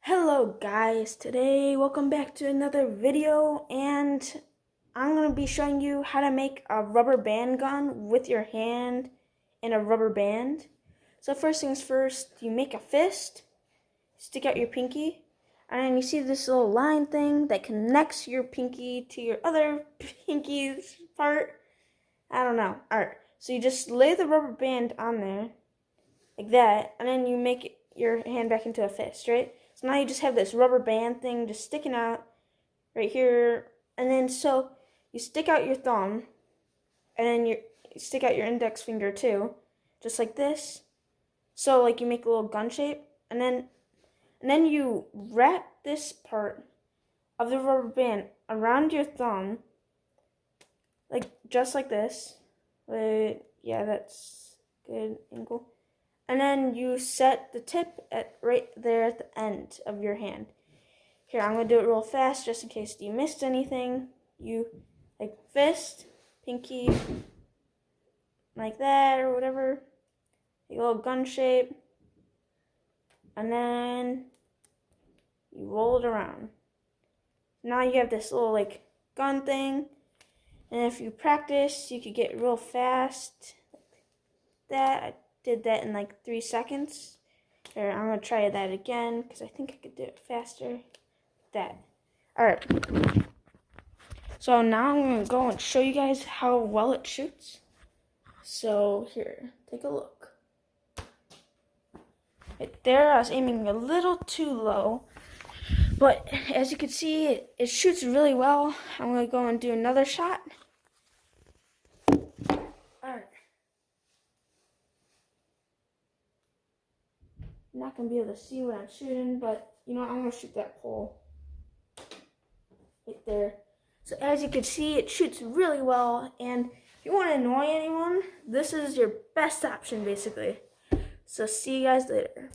Hello guys, today welcome back to another video, and I'm going to be showing you how to make a rubber band gun with your hand in a rubber band. So first things first, you make a fist, stick out your pinky, and then you see this little line thing that connects your pinky to your other pinky's part. I don't know. Alright, so you just lay the rubber band on there like that, and then you make your hand back into a fist, right? So now you just have this rubber band thing just sticking out right here, and then so you stick out your thumb, and then you stick out your index finger too, just like this. So like you make a little gun shape, and then you wrap this part of the rubber band around your thumb, like just like this. Wait, yeah, that's good angle. And then you set the tip at right there at the end of your hand. Here, I'm going to do it real fast just in case you missed anything. You like fist, pinky, like that or whatever. Make a little gun shape. And then you roll it around. Now you have this little like gun thing. And if you practice, you could get real fast like that. Did that in like 3 seconds. Here, I'm going to try that again because I think I could do it faster. That. Alright. So now I'm going to go and show you guys how well it shoots. So here, take a look. Right there, I was aiming a little too low. But as you can see, it shoots really well. I'm going to go and do another shot. Alright. You're not going to be able to see what I'm shooting, but you know what, I'm going to shoot that pole right there. So as you can see, it shoots really well, and if you want to annoy anyone, this is your best option basically. So see you guys later.